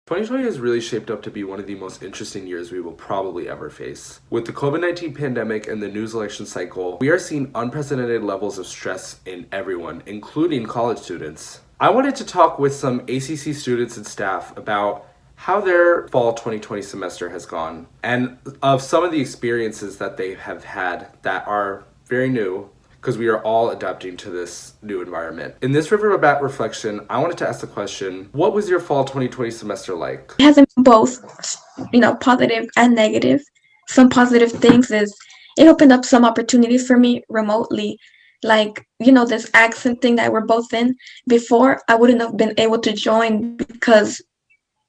2020 has really shaped up to be one of the most interesting years we will probably ever face. With the COVID-19 pandemic and the news election cycle, we are seeing unprecedented levels of stress in everyone, including college students. I wanted to talk with some ACC students and staff about how their fall 2020 semester has gone and of some of the experiences that they have had that are very new because we are all adapting to this new environment. In this Riverbat reflection, I wanted to ask the question, what was your fall 2020 semester like? It has both, positive and negative. Some positive things is it opened up some opportunities for me remotely. Like, this accent thing that we're both in. Before, I wouldn't have been able to join because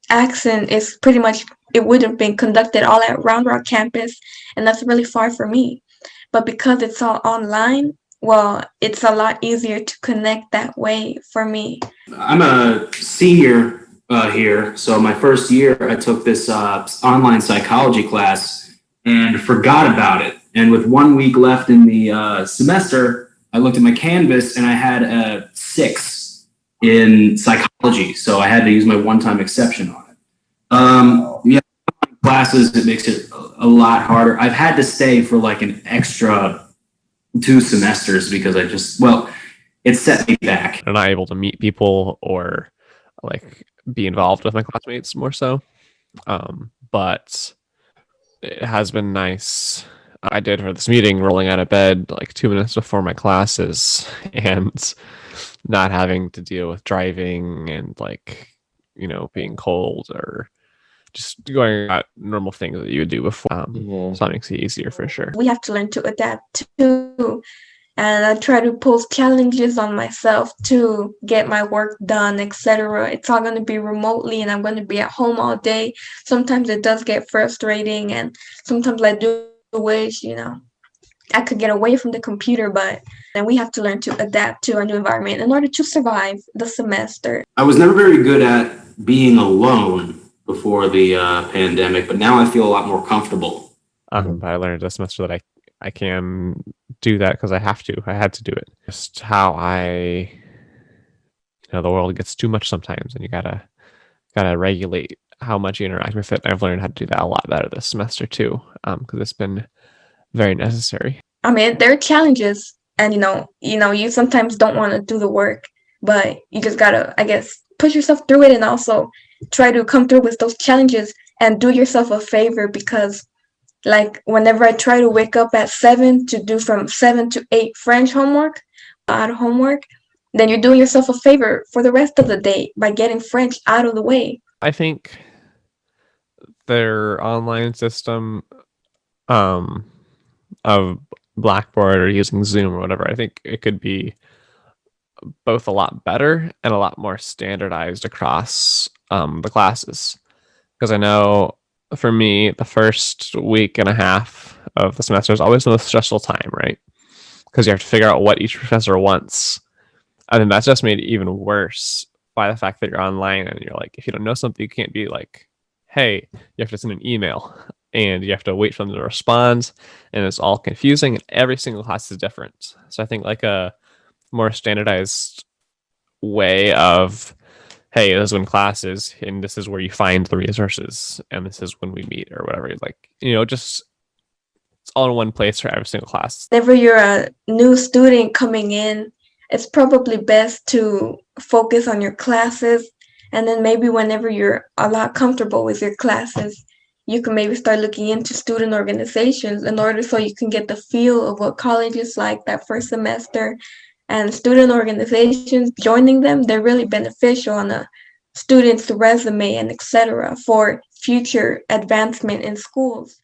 accent is pretty much, it would have been conducted all at Round Rock campus, and that's really far for me. But because it's all online, well, it's a lot easier to connect that way for me. I'm a senior here, so my first year I took this online psychology class and forgot about it. And with 1 week left in the semester, I looked at my Canvas and I had a 6 in psychology, so I had to use my one-time exception on it. Yeah, classes, it makes it a lot harder. I've had to stay for like an extra 2 semesters because it set me back. I'm not able to meet people or like be involved with my classmates more so. But it has been nice. I did for this meeting rolling out of bed like 2 minutes before my classes and not having to deal with driving and being cold or just going about normal things that you would do before. So that makes it easier for sure. We have to learn to adapt too. And I try to post challenges on myself to get my work done, etc. It's all going to be remotely and I'm going to be at home all day. Sometimes it does get frustrating and sometimes I do wish, I could get away from the computer, but then we have to learn to adapt to our new environment in order to survive the semester. I was never very good at being alone before the pandemic, but now I feel a lot more comfortable. But I learned this semester that I can do that because I had to do it. Just how the world gets too much sometimes and you gotta regulate how much you interact with it. I've learned how to do that a lot better this semester too, because it's been very necessary. I mean, there are challenges and you sometimes don't want to do the work, but you just gotta, I guess, push yourself through it and also try to come through with those challenges and do yourself a favor because like whenever I try to wake up at 7 to do from 7 to 8 French homework, then you're doing yourself a favor for the rest of the day by getting French out of the way. I think their online system of Blackboard or using Zoom or whatever, I think it could be both a lot better and a lot more standardized across the classes. Because I know for me, the first week and a half of the semester is always the most stressful time, right? Because you have to figure out what each professor wants. And then that's just made it even worse by the fact that you're online and you're like, if you don't know something, you can't be like, hey, you have to send an email and you have to wait for them to respond. And it's all confusing and every single class is different. So I think like a more standardized way of, hey, this is when classes and this is where you find the resources and this is when we meet or whatever. Just it's all in one place for every single class. Whenever you're a new student coming in, it's probably best to focus on your classes. And then maybe whenever you're a lot comfortable with your classes, you can maybe start looking into student organizations in order so you can get the feel of what college is like that first semester. And student organizations, joining them, they're really beneficial on a student's resume and etc. for future advancement in schools.